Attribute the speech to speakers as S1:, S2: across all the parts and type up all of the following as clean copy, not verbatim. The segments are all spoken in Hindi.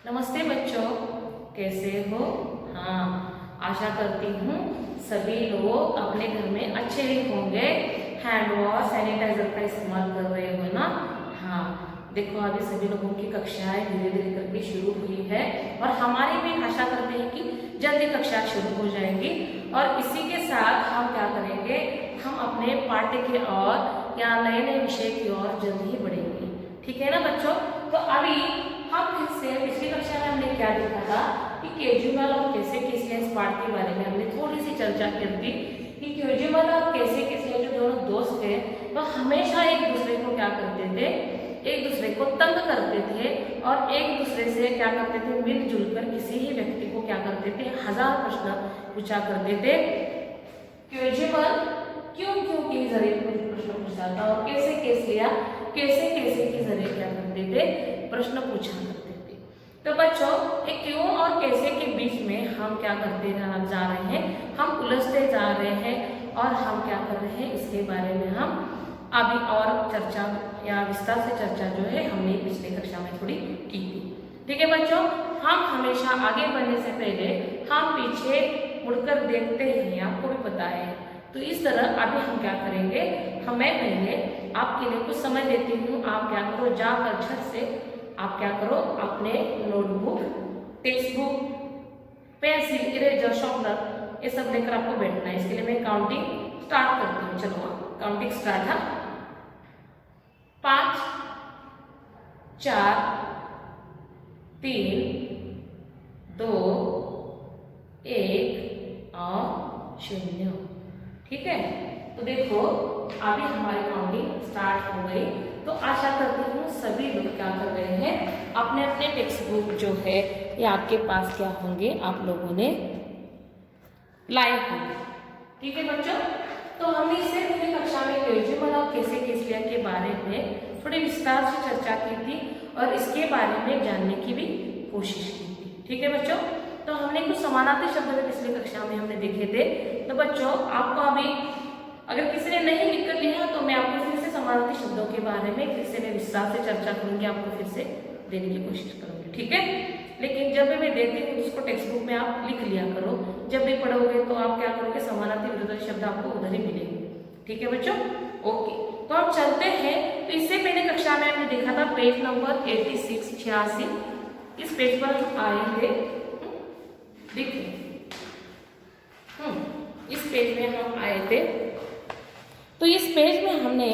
S1: नमस्ते बच्चों, कैसे हो? हाँ, आशा करती हूँ सभी लोग अपने घर में अच्छे ही होंगे। हैंड वॉश सैनिटाइजर का इस्तेमाल कर रहे हो ना? हाँ, देखो अभी सभी लोगों की कक्षाएं धीरे धीरे करके शुरू हुई है और हमारी भी आशा करते हैं कि जल्दी कक्षा शुरू हो जाएंगी। और इसी के साथ हम क्या करेंगे, हम अपने पाठ्य की ओर या नए नए विषय की ओर जल्दी ही बढ़ेंगे। ठीक है ना बच्चों? तो अभी हम फिर से पिछली कक्षा में हमने क्या देखा था कि केजुमल और कैसे केसियस पार्ट के बारे में हमने थोड़ी सी चर्चा कर दी कि केजुमल और कैसे केसियस जो दोनों दोस्त थे वो हमेशा एक दूसरे को क्या करते थे, एक दूसरे को तंग करते थे और एक दूसरे से क्या करते थे, मिलजुल कर किसी ही व्यक्ति को क्या करते थे, हजार प्रश्न पूछा करते थे। केजुमल क्यों क्यों के जरिए प्रश्न पूछा था और कैसे केसिया कैसे कैसे के जरिए क्या करते थे, प्रश्न पूछा करते थे। तो बच्चों, एक क्यों और कैसे के बीच में हम क्या करते जा रहे हैं, हम उलझते जा रहे हैं और हम क्या कर रहे हैं, इसके बारे में हम अभी और चर्चा या विस्तार से चर्चा जो है हमने पिछले कक्षा में थोड़ी की थी। ठीक है बच्चों, हम हमेशा आगे बढ़ने से पहले हम पीछे मुड़कर देखते हैं, आपको भी पता है। तो इस तरह अभी हम क्या करेंगे, मैं पहले आपके लिए कुछ समय देती हूँ। आप क्या करो, जाकर झट से आप क्या करो, अपने notebook, text book, pencil, eraser, sharpener ये सब लेकर आपको बैठना है। इसके लिए मैं काउंटिंग स्टार्ट करती हूँ। चलो काउंटिंग स्टार्ट है। 5 4 3 2 1 और 0। ठीक है, तो देखो अभी हमारी काउंटिंग स्टार्ट हो गई। तो आशा करती हूँ सभी लोग क्या कर रहे हैं, अपने अपने टेक्स्ट बुक जो है ये आपके पास क्या होंगे, आप लोगों ने लाए होंगे। ठीक है बच्चों, तो हमने इससे पहले कक्षा में केजुमल और कैसे केसिया के बारे में थोड़ी विस्तार से चर्चा की थी और इसके बारे में जानने की भी कोशिश की थी। ठीक है बच्चों, तो हमने कुछ समानार्थी शब्द में पिछली कक्षा में हमने देखे थे। तो बच्चों, आपको अभी अगर किसी ने नहीं लिख कर लिया तो मैं आपको फिर से समानार्थी शब्दों के बारे में फिर से मैं विस्तार से चर्चा करूंगी, आपको फिर से देने की कोशिश करूंगी। ठीक है, लेकिन जब भी मैं देती हूँ उसको टेक्स्ट बुक में आप लिख लिया करो। जब भी पढ़ोगे तो आप क्या करोगे, समानार्थी विरोधी शब्द आपको उधर ही मिलेंगे। ठीक है बच्चों, ओके। तो अब चलते हैं। तो इससे पहले कक्षा में हमने देखा था पेज नंबर 86 86। इस पेज पर हम आए थे, देखिए इस पेज में हम आए थे। तो इस पेज में हमने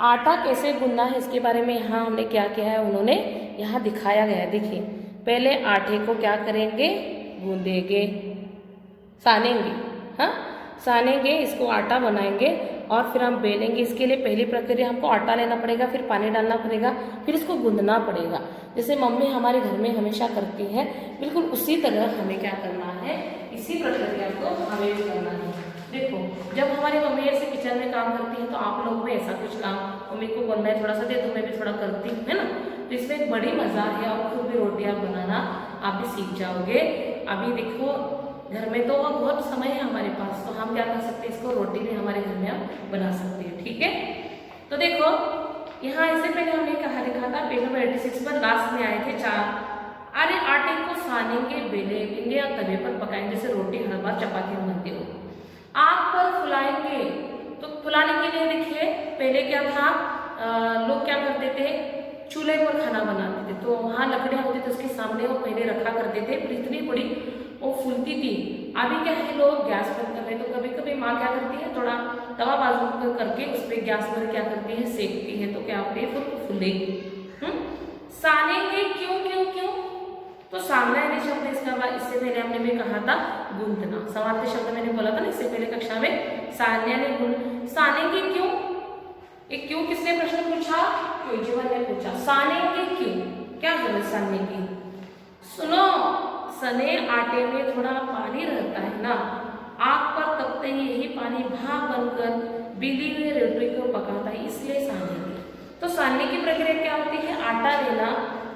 S1: आटा कैसे गूंदना है इसके बारे में यहाँ हमने क्या किया है, उन्होंने यहाँ दिखाया गया है। देखिए, पहले आटे को क्या करेंगे, गूंदेंगे, सानेंगे, हाँ सानेंगे, इसको आटा बनाएंगे और फिर हम बेलेंगे। इसके लिए पहली प्रक्रिया हमको आटा लेना पड़ेगा, फिर पानी डालना पड़ेगा, फिर इसको गूंदना पड़ेगा। जैसे मम्मी हमारे घर में हमेशा करती है, बिल्कुल उसी तरह हमें क्या करना है, इसी प्रक्रिया को हमें भी करना है। देखो, जब हमारी मम्मी ऐसे किचन में काम करती है तो आप लोग भी ऐसा कुछ काम, मम्मी को बोलना है थोड़ा सा दे दो, मैं भी थोड़ा करती हूँ, है ना। तो इसमें एक बड़ी मजा है और खुद भी रोटियां बनाना आप भी सीख जाओगे। अभी देखो घर में तो बहुत समय है हमारे पास, तो हम क्या कर सकते हैं, इसको रोटी भी हमारे घर में हम बना सकते हैं। ठीक है, तो देखो यहाँ इससे पहले हमने कहा देखा था पेज नंबर 86 पर लास्ट में आए थे 4। अरे आटे को सानेंगे, बेलेंगे या तवे पर पकाएंगे, जैसे रोटी हर बार चपाती बनती हो। आग पर फुलाएंगे, तो फुलाने के लिए देखिए पहले क्या था, लोग क्या करते थे, चूल्हे पर खाना बनाते थे। तो वहाँ लकड़ियाँ होती थी, उसके सामने वो पहले रखा करते थे, फिर इतनी बड़ी वो फूलती थी। अभी क्या है, लोग गैस पर कर रहे, तो कभी कभी माँ क्या करती है, थोड़ा तवा बाजू करके उस पर गैस पर क्या करती है, सेकती है, तो क्या होती है, फूलेगी। सानेंगे क्यों क्यों क्यों, तो सामना यानी शब्द इसका इससे पहले हमने भी कहा था गूंथना, समानार्थी शब्द मैंने बोला था ना इससे पहले कक्षा में, सान्या ने गूंथ। सानेंगे क्यों, एक क्यों किसने प्रश्न पूछा, केजुमल ने पूछा। सानेंगे क्यों, क्या जरूरत सानने की, सुनो, सने आटे में थोड़ा पानी रहता है ना, आग पर तपते ही यही पानी भाप बनकर बिली हुई रोटी को पकाता है, इसलिए सानेंगे। तो सानने की प्रक्रिया क्या होती है, आटा लेना,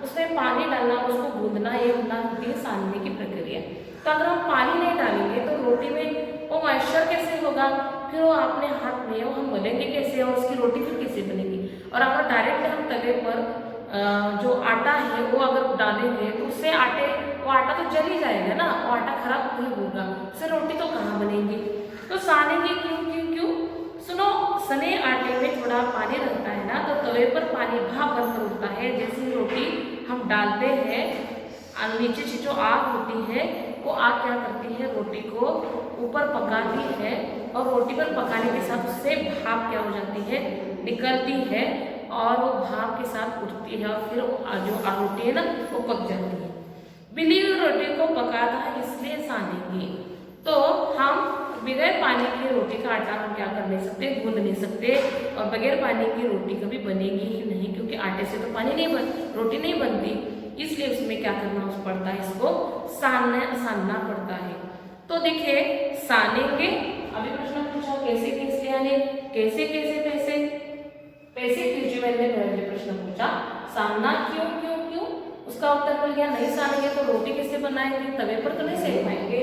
S1: उसमें पानी डालना, उसको गूंदना, ये होना होती है सानने की प्रक्रिया। तो अगर हम पानी नहीं डालेंगे तो रोटी में वो मॉइस्चर कैसे होगा, फिर वो अपने हाथ में वो हम मलेंगे कैसे और उसकी रोटी फिर कैसे बनेगी। और अगर डायरेक्ट हम तवे पर जो आटा है वो अगर डालेंगे तो उससे वो आटा तो जल ही जाएगा ना, वो आटा खराब नहीं होगा, उससे रोटी तो कहाँ बनेगी। तो सानेंगे क्यों क्यों क्यों? सुनो, सने आटे में थोड़ा पानी रहता है ना, तो तवे पर पानी भाप बनकर उठता है। जैसे ही रोटी हम डालते हैं, नीचे से जो आग होती है वो आग क्या करती है, रोटी को ऊपर पकाती है, और रोटी पर पकाने के साथ उससे भाप क्या हो जाती है, निकलती है, और वो भाप के साथ उठती है, और फिर जो रोटी है ना वो पक जाती है। बिली हुई रोटी को पकाता है इसलिए सानेंगे। तो हम बगैर पानी की रोटी का आटा हम क्या कर नहीं सकते, गूंद नहीं सकते, और बगैर पानी की रोटी कभी बनेगी ही नहीं, क्योंकि आटे से तो रोटी नहीं बनती, इसलिए उसमें क्या करना पड़ता है, इसको सानना पड़ता है। तो देखिए सानेंगे, अभी प्रश्न पूछा कैसे कैसे यानी कैसे कैसे पैसे क्यूजुअल ने पहले प्रश्न पूछा सानना क्यों क्यों क्यों, उसका उत्तर मिल गया नहीं सानेंगे तो रोटी कैसे बनाएंगे, तवे पर तो नहीं सेक पाएंगे।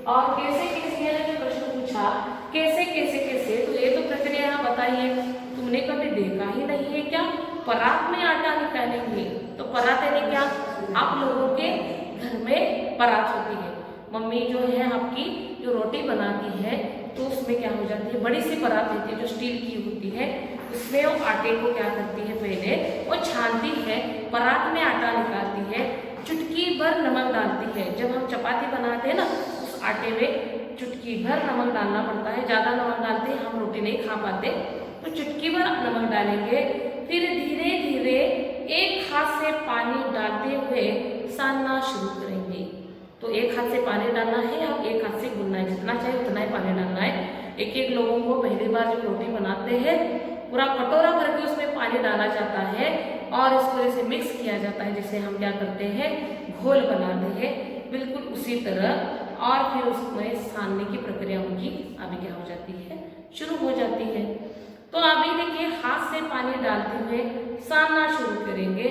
S1: और कैसे कैसे ने जो प्रश्न पूछा कैसे कैसे कैसे, तो ये तो प्रक्रिया यहाँ बताइए, तुमने कभी देखा ही नहीं है क्या, परात में आटा निकालेंगे। तो परात यानी क्या, आप लोगों के घर में परात होती है, मम्मी जो है आपकी जो रोटी बनाती है तो उसमें क्या हो जाती है, बड़ी सी परात होती है जो स्टील की होती है, उसमें वो आटे को क्या करती है, पहले वो छानती है, परात में आटा निकालती है, चुटकी भर नमक डालती है। जब हम चपाती बनाते हैं ना, उस आटे में चुटकी भर नमक डालना पड़ता है, ज़्यादा नमक डालते हैं हम रोटी नहीं खा पाते, तो चुटकी भर नमक डालेंगे। फिर धीरे धीरे एक हाथ से पानी डालते हुए सानना शुरू करेंगे। तो एक हाथ से पानी डालना है और एक हाथ से गूंदना है, जितना चाहे उतना ही पानी डालना है। एक एक लोगों को पहली बार जब रोटी बनाते हैं पूरा कटोरा भर के उसमें पानी डाला जाता है, और इसको जैसे मिक्स किया जाता है, जैसे हम क्या करते हैं घोल बनाते हैं, बिल्कुल उसी तरह। और फिर उसमें सानने की प्रक्रिया उनकी अभी क्या हो जाती है, शुरू हो जाती है। तो अभी देखिए हाथ से पानी डालते हुए सानना शुरू करेंगे।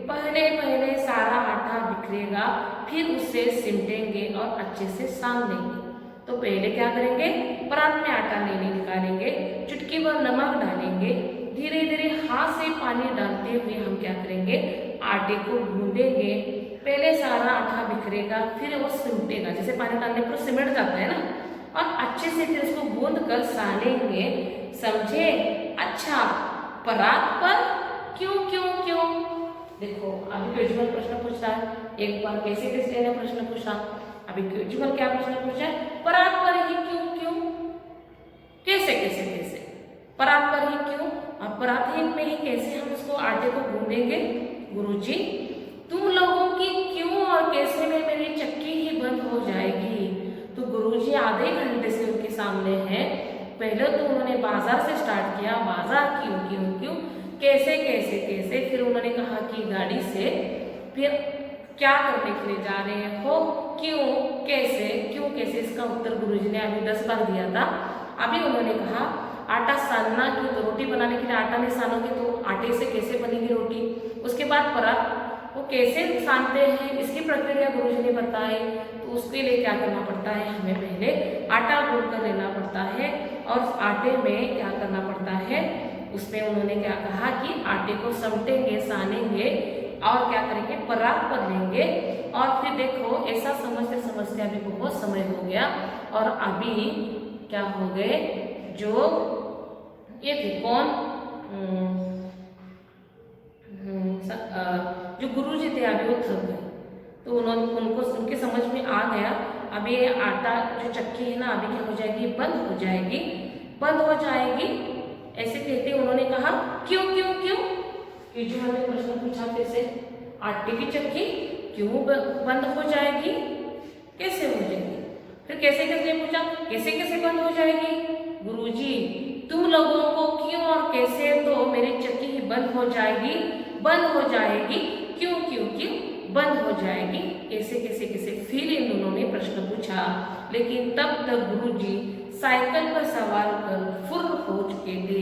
S1: पहले पहले सारा आटा बिखरेगा, फिर उसे सिमटेंगे और अच्छे से सान लेंगे। तो पहले क्या करेंगे, परात में आटा निकालेंगे, चुटकी भर नमक डालेंगे, धीरे धीरे हाथ से पानी डालते हुए हम क्या करेंगे, आटे को गूंदेंगे। पहले सारा आटा बिखरेगा, फिर वो सिमटेगा, जैसे पानी डालने पर सिमट जाता है ना, और अच्छे से फिर उसको गूंद कर सानेंगे। समझे? अच्छा, परात पर क्यों क्यों क्यों? देखो अभी क्वेश्चन प्रश्न पूछ रहा है, एक बार कैसे कैसे ने प्रश्न पूछा, अभी क्वेश्चन क्या प्रश्न पूछा है, परात पर ही क्यों क्यों, कैसे कैसे कैसे, परात पर ही क्यों, और परात ही में ही कैसे हम इसको आटे को गूंदेंगे। गुरुजी, तुम लोगों की क्यों और कैसे में मेरी चक्की ही बंद हो जाएगी। तो गुरुजी आधे घंटे से उनके सामने है, पहले तो उन्होंने बाजार से स्टार्ट किया, बाजार क्यों क्यों क्यों, कैसे कैसे कैसे, फिर उन्होंने कहा कि गाड़ी से, फिर क्या करने के लिए जा रहे हो, क्यों कैसे, इसका उत्तर गुरुजी ने अभी 10 बार दिया था। अभी उन्होंने कहा आटा सानना क्यों, तो रोटी बनाने के लिए आटा नहीं सानोगे तो आटे से कैसे बनेगी रोटी। उसके बाद परात वो कैसे सानते हैं इसकी प्रक्रिया गुरुजी ने बताई। तो उसके लिए क्या करना पड़ता है, हमें पहले आटा गूंथ कर लेना पड़ता है, और आटे में क्या करना पड़ता है, उसमें उन्होंने क्या कहा कि आटे को समटेंगे, सानेंगे, और क्या करेंगे, परात पर लेंगे। और फिर देखो ऐसा समझते समझते अभी बहुत समय हो गया, और अभी क्या हो गए, जो ये थे कौन, जो गुरुजी थे अभी वो थक गए, तो उनको उनके समझ में आ गया अभी ये आटा जो चक्की है ना अभी क्या हो जाएगी, बंद हो जाएगी, बंद हो जाएगी। ऐसे कहते उन्होंने कहा क्यों क्यों क्यों, जो हमने प्रश्न पूछा फिर से, आटे की चक्की क्यों बंद हो जाएगी, कैसे हो जाएगी, फिर कैसे कैसे पूछा, कैसे कैसे बंद हो जाएगी। गुरुजी, तुम लोगों को क्यों और कैसे, तो मेरी चक्की ही बंद हो जाएगी, क्यों क्यों क्यों बंद हो जाएगी, कैसे कैसे कैसे, फिर इन्होंने प्रश्न पूछा। लेकिन तब तक गुरुजी साइकिल पर सवार कर फुर हो चुके थे।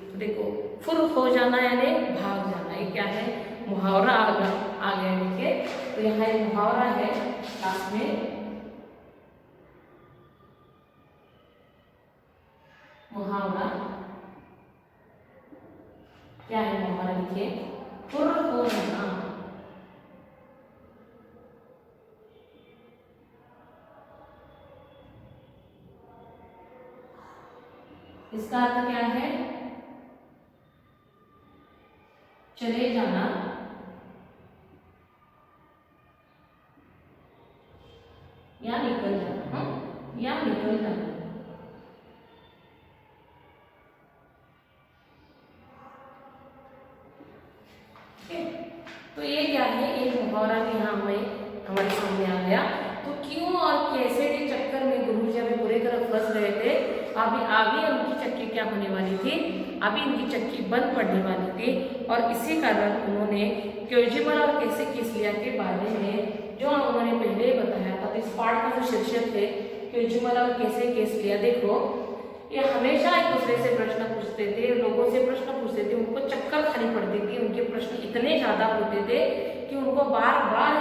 S1: तो देखो फुर हो जाना यानी भाग जाना, ये क्या है, मुहावरा आ गया देखिए। तो यहाँ एक मुहावरा है क्लास में, मुहावरा क्या है, मुहावरा लिखिए, फुर हो जाना, इसका अर्थ क्या है? चले जाना या निकल जाना। हाँ, या निकल जाना। तो ये क्या है? एक मुहावरा भी यहाँ हमें हमारे सामने आ गया। तो क्यों और कैसे के चक्कर में गुरुजी अभी बुरे तरह फंस गए थे। अभी उनकी चक्की क्या होने वाली थी? अभी इनकी चक्की बंद पड़ने वाली थी। और इसी कारण उन्होंने क्योजिमल और कैसे किसलिया के बारे में जो उन्होंने पहले ही बताया था। तो इस पाठ का जो शीर्षक है क्योजिमल और कैसे किसलिया, देखो ये हमेशा एक दूसरे से प्रश्न पूछते थे, लोगों से प्रश्न पूछते थे, उनको चक्कर खानी पड़ती थी। उनके प्रश्न इतने ज्यादा होते थे कि उनको बार बार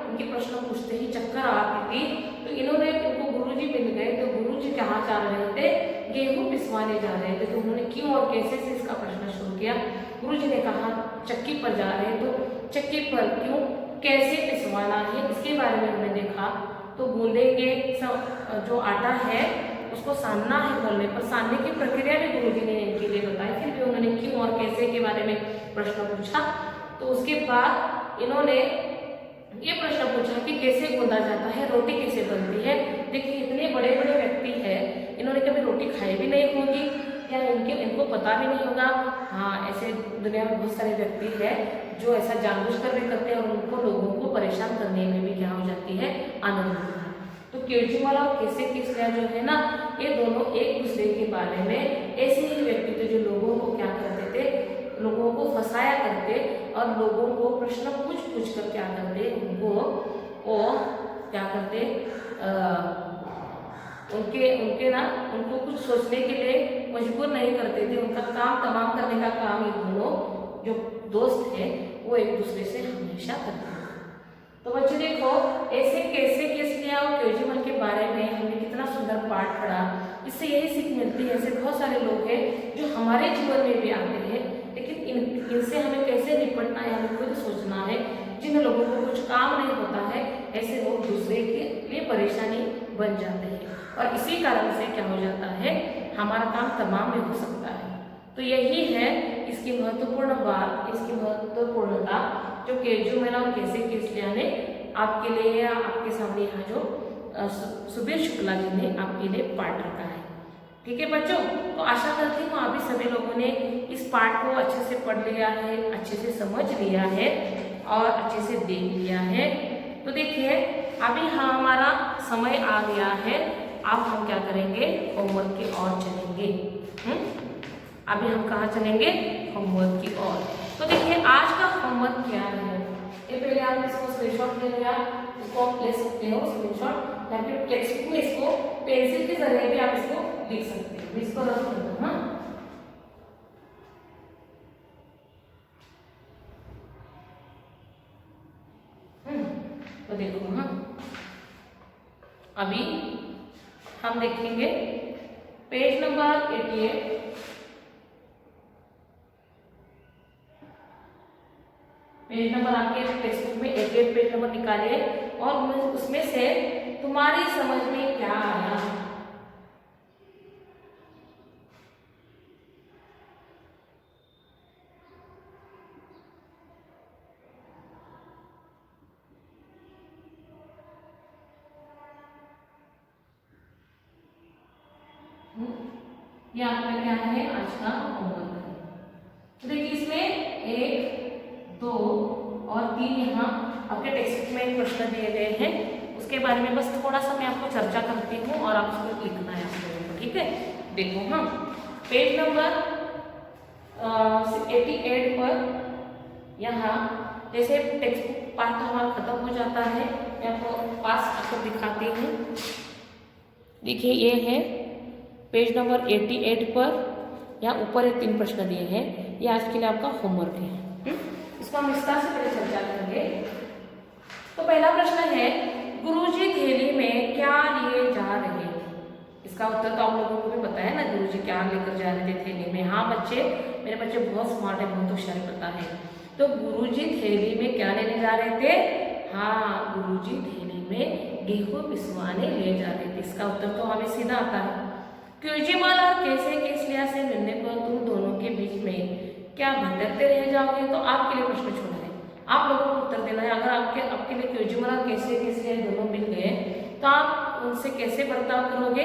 S1: उनके प्रश्न पूछते ही चक्कर आती थी। तो इन्होंने उनको गुरुजी मिल गए। तो गुरुजी कहाँ जा रहे थे? गेहूं पिसवाने जा रहे थे। तो उन्होंने क्यों और कैसे से इसका प्रश्न शुरू किया। गुरुजी ने कहा चक्की पर जा रहे हैं, तो चक्की पर क्यों, कैसे पिसवाना है, इसके बारे में उन्होंने देखा। तो गूंदेंगे जो आटा है उसको सानना है बोलने पर, सानने की प्रक्रिया भी गुरुजी ने इनके लिए बताई। फिर भी उन्होंने क्यों और कैसे के बारे में प्रश्न पूछा। तो उसके बाद इन्होंने ये प्रश्न पूछा कि कैसे गूंदा जाता है, रोटी कैसे बनती है। देखिए इतने बड़े बड़े व्यक्ति हैं, इन्होंने कभी रोटी खाई भी नहीं होगी या इनको पता भी नहीं होगा। हाँ, ऐसे दुनिया में बहुत सारे व्यक्ति हैं जो ऐसा जानबूझकर भी करते हैं और उनको लोगों को परेशान करने में भी क्या हो जाती है, आनंद मिलता है। तो क्योजिमल और कैसे किसलिया जो है ना, ये दोनों एक दूसरे के बारे में ऐसे ही व्यक्ति थे जो लोगों को क्या करते थे, लोगों को फंसाया करते और लोगों को प्रश्न पूछ कर क्या करते, उनको क्या करते, उनको कुछ सोचने के लिए मजबूर नहीं करते थे। उनका काम तमाम करने का काम ये दोनों जो दोस्त हैं वो एक दूसरे से हमेशा करते थे। तो बच्चे देखो ऐसे कैसे किसलिया और क्योजिमल के बारे में हमने कितना सुंदर पाठ पढ़ा। इससे यही सीख मिलती है, ऐसे बहुत सारे लोग हैं जो हमारे जीवन में भी आते हैं, लेकिन इनसे हमें कैसे निपटना है हमें खुद सोचना है। जिन लोगों को कुछ काम नहीं होता है ऐसे लोग दूसरे के लिए परेशानी बन जाते हैं और इसी कारण से क्या हो जाता है, हमारा काम तमाम में हो सकता है। तो यही है इसकी महत्वपूर्ण बात, इसकी महत्वपूर्णता जो क्योजिमल और कैसे किसलिया ने आपके लिए या आपके सामने यहाँ जो सुबीर शुक्ला जी ने आपके लिए पाठ रखा है। ठीक है बच्चों, तो आशा करती हूँ अभी सभी लोगों ने इस पाठ को अच्छे से पढ़ लिया है, अच्छे से समझ लिया है और अच्छे से देख लिया है। तो देखिए अभी हमारा समय आ गया है, अब हम क्या करेंगे, होमवर्क की ओर चलेंगे। अभी हम कहाँ चलेंगे, होमवर्क की ओर। तो देखिए आज का होमवर्क क्या है, ये पहले आप इसको स्क्रीनशॉट ले लिया, इसको आप ले सकते हो स्क्रीनशॉट, या फिर टेक्स्ट बुक में इसको पेंसिल के जरिए भी आप इसको लिख सकते हो। इसको रख दो। हाँ, तो देखो, हाँ अभी हम देखेंगे पेज नंबर 88। पेज नंबर आपके टेक्स्ट बुक में 88 पेज नंबर निकालिए और उसमें से तुम्हारी समझ में क्या आया। ये आपका क्या है, आज का होमवर्क है। तो देखिए इसमें 1, 2 और 3 यहाँ आपके टेक्स्ट बुक में प्रश्न दिए गए हैं, उसके बारे में बस थोड़ा सा मैं आपको चर्चा करती हूँ और आप उसको लिखना है आप लोगों को। ठीक है, देखो हाँ पेज नंबर 88 पर यहाँ जैसे टेक्स्ट बुक पाठ हमारा खत्म हो जाता है, मैं आपको पास आपको दिखाती हूँ। देखिए ये है पेज नंबर 88 पर, यहाँ ऊपर ये 3 प्रश्न दिए हैं, ये आज के लिए आपका होमवर्क है। इसको हम विस्तार से पहले चर्चा करेंगे। तो पहला प्रश्न है, गुरुजी थैली में क्या लिए जा रहे थे। इसका उत्तर तो आप लोगों को भी पता है ना, गुरुजी क्या लेकर जा रहे थे थैली में। हाँ बच्चे, मेरे बच्चे बहुत स्मार्ट है, बहुत होशियार पता है। तो गुरुजी थैली में क्या लेने जा रहे थे, हाँ गुरुजी थैली में गेहूं पिसवाने ले जा रहे थे। इसका उत्तर तो हमें सीधा आता है। क्यूजिमल और कैसे केसलिया से मिलने पर तुम दोनों के बीच में क्या भटकते रह जाओगे? तो आपके लिए प्रश्न छोड़ा है, आप लोगों को उत्तर देना है। अगर आपके लिए क्यूजिमल और कैसे केसलिया दोनों मिल गए तो आप उनसे कैसे बर्ताव करोगे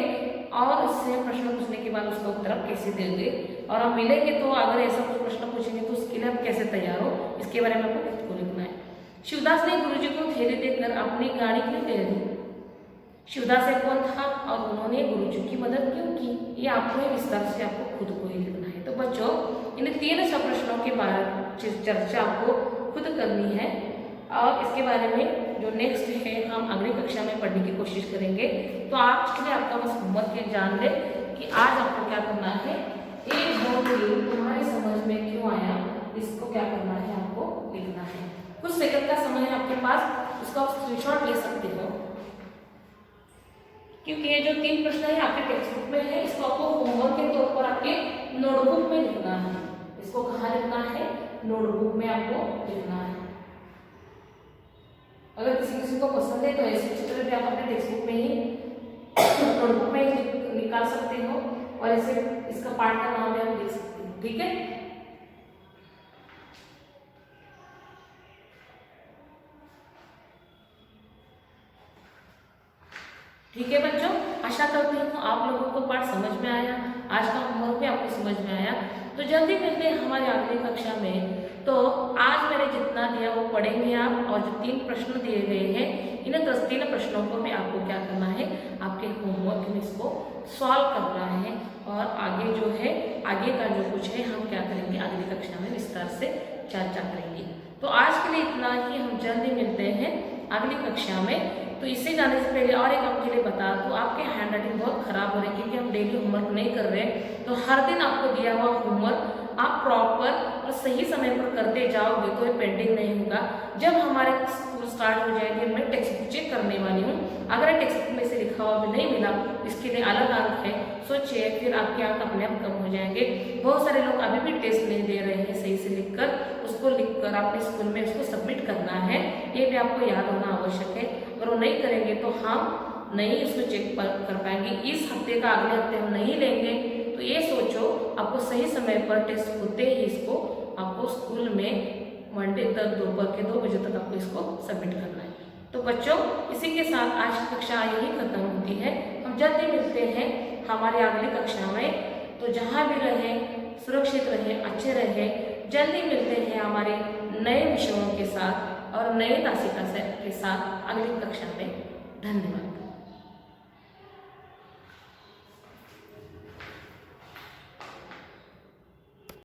S1: और उससे प्रश्न पूछने के बाद उसका उत्तर आप कैसे दोगे, और हम मिलेंगे तो अगर ऐसा कुछ प्रश्न पूछेंगे तो उसके लिए आप कैसे तैयार हो, इसके बारे में आपको खुद को लिखना है। शिवदास ने गुरुजी को थैली देकर अपनी गाड़ी क्यों दे दी? शिवदास एक कौन था और उन्होंने गुरुजी की मदद क्यों की? ये आपको विस्तार से आपको खुद को ही लिखना है। तो बच्चों इन 3 सब प्रश्नों के बारे में चर्चा आपको खुद करनी है और इसके बारे में जो नेक्स्ट है हम अगली कक्षा में पढ़ने की कोशिश करेंगे। तो आज के लिए आपका बस होमवर्क ये जान ले कि आज आपको क्या करना है, 1 2 3 तुम्हारी समझ में क्यों आया, इसको क्या करना है, आपको लिखना है। कुछ सेकंड का समय है आपके पास, उसका आप स्क्रीनशॉट ले सकते हो, क्योंकि ये जो 3 प्रश्न है आपके टेक्स्ट बुक में है, इसको आपको होमवर्क के तौर पर आपके नोटबुक में लिखना है। इसको कहाँ लिखना है? नोटबुक में आपको लिखना है। अगर किसी को पसंद है तो ऐसे चित्र भी आप अपने टेक्स्ट बुक में ही नोटबुक में ही निकाल सकते हो और ऐसे इसका पार्ट का नाम भी आप लिख सकते हो। ठीक है, ठीक है बच्चों, आशा करती हूँ आप लोगों को पाठ समझ में आया, आज का होमवर्क भी आपको समझ में आया। तो जल्दी मिलते हैं हमारी अगली कक्षा में। तो आज मैंने जितना दिया वो पढ़ेंगे आप, और जो 3 प्रश्न दिए गए हैं इन 3 प्रश्नों को भी आपको क्या करना है, आपके होमवर्क में इसको सॉल्व करना है, और आगे जो है आगे का जो कुछ है हम क्या करेंगे अगली कक्षा में विस्तार से चर्चा करेंगे। तो आज के लिए इतना ही, हम जल्दी मिलते हैं अगली कक्षा में। तो इसे जाने से पहले और एक आपके लिए बता दूं, आपके हैंड राइटिंग बहुत खराब हो रही है क्योंकि हम डेली होमवर्क नहीं कर रहे। तो हर दिन आपको दिया हुआ होमवर्क आप प्रॉपर और सही समय पर करते जाओगे तो ये पेंडिंग नहीं होगा। जब हमारे स्कूल स्टार्ट हो जाएगी मैं टेक्स्ट बुक चेक करने वाली हूँ, अगर टेक्स्ट बुक में से लिखा हुआ भी नहीं मिला इसके लिए अलग अंक है, सोचिए फिर आपके अंक अपने आप कम हो जाएंगे। बहुत सारे लोग अभी भी टेस्ट नहीं दे रहे हैं सही से लिखकर, उसको लिखकर अपने स्कूल में उसको सबमिट करना है, ये भी आपको याद होना आवश्यक है। अगर वो नहीं करेंगे तो हम नहीं उसको चेक कर पाएंगे, इस हफ्ते का अगले हफ्ते हम नहीं लेंगे। तो ये सोचो आपको सही समय पर टेस्ट होते ही इसको आपको स्कूल में मंडे तक दोपहर के 2 बजे तक आपको इसको सबमिट करना है। तो बच्चों इसी के साथ आज की कक्षा यही खत्म होती है, हम जल्दी मिलते हैं हमारी अगली कक्षा में। तो जहाँ भी रहें सुरक्षित रहें, अच्छे रहें, जल्दी मिलते हैं हमारे नए विषयों के साथ और नए तासिका के साथ अगली कक्षा में। धन्यवाद।